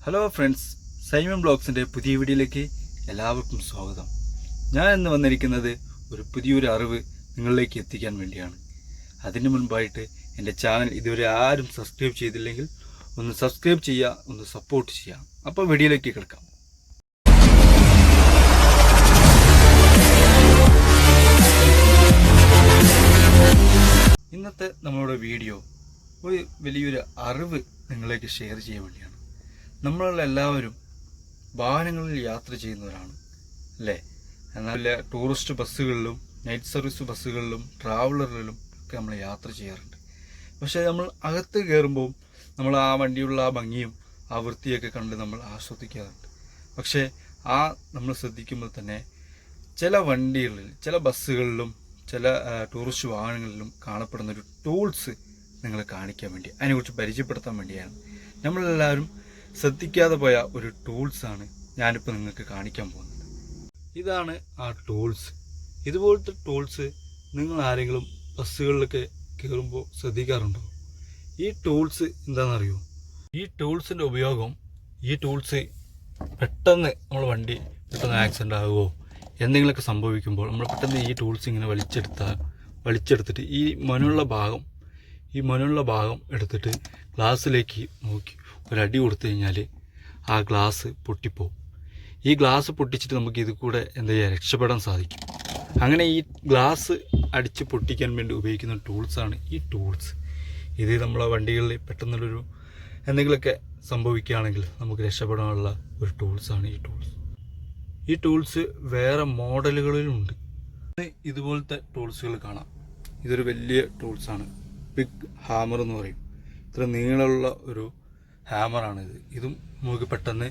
Hello friends, Simon ബ്ലോഗ്സിൻ്റെ പുതിയ വീഡിയോയിലേക്ക് എല്ലാവർക്കും സ്വാഗതം. ഞാൻ ഇന്ന് വന്നിരിക്കുന്നത് പുതിയൊരു അറിവ് നിങ്ങളിലേക്ക് എത്തിക്കാൻ വേണ്ടിയാണ്. അതിന് മുൻപായിട്ട് എൻ്റെ ചാനൽ ഇതുവരെ ആരും സബ്സ്ക്രൈബ് ചെയ്തില്ലെങ്കിൽ ഒന്ന് സബ്സ്ക്രൈബ് ചെയ്യുക, ഒന്ന് സപ്പോർട്ട് ചെയ്യുക. അപ്പോൾ വീഡിയോയിലേക്ക് കിടക്കാം. ഇന്നത്തെ നമ്മളുടെ വീഡിയോ വലിയൊരു അറിവ് നിങ്ങളിലേക്ക് ഷെയർ ചെയ്യാൻ വേണ്ടിയാണ്. നമ്മളെല്ലാവരും വാഹനങ്ങളിൽ യാത്ര ചെയ്യുന്നവരാണ് അല്ലേ? എന്നാൽ ടൂറിസ്റ്റ് ബസ്സുകളിലും നൈറ്റ് സർവീസ് ബസ്സുകളിലും ട്രാവലറിലും ഒക്കെ നമ്മൾ യാത്ര ചെയ്യാറുണ്ട്. പക്ഷേ നമ്മൾ അകത്ത് കയറുമ്പോൾ നമ്മൾ ആ വണ്ടിയുള്ള ആ ഭംഗിയും ആ വൃത്തിയൊക്കെ കണ്ട് നമ്മൾ ആസ്വദിക്കാറുണ്ട്. പക്ഷേ നമ്മൾ ശ്രദ്ധിക്കുമ്പോൾ തന്നെ ചില വണ്ടികളിൽ, ചില ബസ്സുകളിലും, ചില ടൂറിസ്റ്റ് വാഹനങ്ങളിലും കാണപ്പെടുന്നൊരു ടൂൾസ് നിങ്ങളെ കാണിക്കാൻ വേണ്ടി, അതിനെക്കുറിച്ച് പരിചയപ്പെടുത്താൻ വേണ്ടിയാണ്. നമ്മളെല്ലാവരും ശ്രദ്ധിക്കാതെ പോയ ഒരു ടൂൾസാണ് ഞാനിപ്പോൾ നിങ്ങൾക്ക് കാണിക്കാൻ പോകുന്നത്. ഇതാണ് ആ ടൂൾസ്. ഇതുപോലത്തെ ടൂൾസ് നിങ്ങൾ ആരെങ്കിലും ബസ്സുകളിലൊക്കെ കയറുമ്പോൾ ശ്രദ്ധിക്കാറുണ്ടോ? ഈ ടൂൾസ് എന്താണെന്നറിയോ? ഈ ടൂൾസിൻ്റെ ഉപയോഗം, ഈ ടൂൾസ് പെട്ടെന്ന് നമ്മൾ വണ്ടി പെട്ടെന്ന് ആക്സിഡൻ്റ് ആകുമോ എന്തെങ്കിലുമൊക്കെ സംഭവിക്കുമ്പോൾ നമ്മൾ പെട്ടെന്ന് ഈ ടൂൾസ് ഇങ്ങനെ വലിച്ചെടുത്തിട്ട് ഈ മനുള്ള ഭാഗം എടുത്തിട്ട് ഗ്ലാസ്സിലേക്ക് നോക്കി ഒരടി കൊടുത്തു കഴിഞ്ഞാൽ ആ ഗ്ലാസ് പൊട്ടിപ്പോവും. ഈ ഗ്ലാസ് പൊട്ടിച്ചിട്ട് നമുക്ക് ഇത് കൂടെ രക്ഷപ്പെടാൻ സാധിക്കും. അങ്ങനെ ഈ ഗ്ലാസ് അടിച്ച് പൊട്ടിക്കാൻ വേണ്ടി ഉപയോഗിക്കുന്ന ടൂൾസാണ് ഈ ടൂൾസ്. ഇത് നമ്മളെ വണ്ടികളിൽ പെട്ടെന്നുള്ളൊരു എന്തെങ്കിലുമൊക്കെ സംഭവിക്കുകയാണെങ്കിൽ നമുക്ക് രക്ഷപ്പെടാനുള്ള ഒരു ടൂൾസാണ് ഈ ടൂൾസ്. ഈ ടൂൾസ് വേറെ മോഡലുകളിലുണ്ട്. ഇതുപോലത്തെ ടൂൾസുകൾ കാണാം. ഇതൊരു വലിയ ടൂൾസാണ്. ബിഗ് ഹാമർ എന്ന് പറയും. ഇത്ര നീളമുള്ള ഒരു ഹാമറാണിത്. ഇതും നമുക്ക് പെട്ടെന്ന്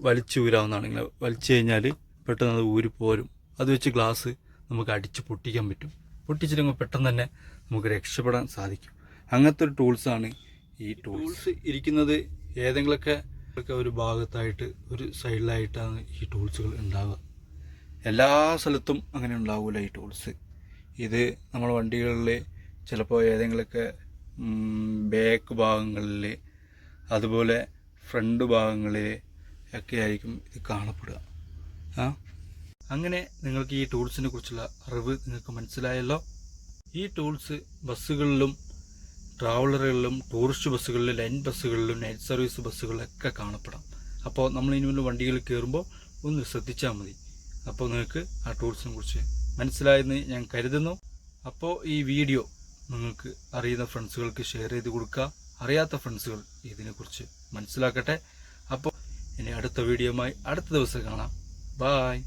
വലിച്ചൂരാവുന്നതാണ്. ഇങ്ങനെ വലിച്ചു കഴിഞ്ഞാൽ പെട്ടെന്ന് അത് ഊരിപ്പോരും. അത് വെച്ച് ഗ്ലാസ് നമുക്ക് അടിച്ച് പൊട്ടിക്കാൻ പറ്റും. പൊട്ടിച്ചിട്ട് പെട്ടെന്ന് തന്നെ നമുക്ക് രക്ഷപ്പെടാൻ സാധിക്കും. അങ്ങനത്തെ ഒരു ടൂൾസാണ് ഈ ടൂൾസ്. ഇരിക്കുന്നത് ഏതെങ്കിലുമൊക്കെ ഒരു ഭാഗത്തായിട്ട്, ഒരു സൈഡിലായിട്ടാണ് ഈ ടൂൾസുകൾ ഉണ്ടാവുക. എല്ലാ സ്ഥലത്തും അങ്ങനെ ഉണ്ടാവില്ല ഈ ടൂൾസ്. ഇത് നമ്മുടെ വണ്ടികളിൽ ചിലപ്പോൾ ഏതെങ്കിലുമൊക്കെ ബാക്ക് ഭാഗങ്ങളിൽ, അതുപോലെ ഫ്രണ്ട് ഭാഗങ്ങളിൽ ഒക്കെ ആയിരിക്കും ഇത് കാണപ്പെടുക. അങ്ങനെ നിങ്ങൾക്ക് ഈ ടൂൾസിനെ കുറിച്ചുള്ള അറിവ് നിങ്ങൾക്ക് മനസ്സിലായല്ലോ. ഈ ടൂൾസ് ബസ്സുകളിലും ട്രാവലറുകളിലും ടൂറിസ്റ്റ് ബസ്സുകളിലും ലൈൻ ബസ്സുകളിലും നൈറ്റ് സർവീസ് ബസ്സുകളിലൊക്കെ കാണപ്പെടാം. അപ്പോൾ നമ്മൾ ഇനി വണ്ടികളിൽ കയറുമ്പോൾ ഒന്ന് ശ്രദ്ധിച്ചാൽ മതി. അപ്പോൾ നിങ്ങൾക്ക് ആ ടൂൾസിനെ കുറിച്ച് മനസ്സിലായെന്ന് ഞാൻ കരുതുന്നു. അപ്പോൾ ഈ വീഡിയോ നിങ്ങൾക്ക് അറിയുന്ന ഫ്രണ്ട്സുകൾക്ക് ഷെയർ ചെയ്ത് കൊടുക്കുക. അറിയാത്ത ഫ്രണ്ട്സുകൾ ഇതിനെക്കുറിച്ച് മനസ്സിലാക്കട്ടെ. അപ്പോൾ ഇനി അടുത്ത വീഡിയോയുമായി അടുത്ത ദിവസം കാണാം. ബായ്.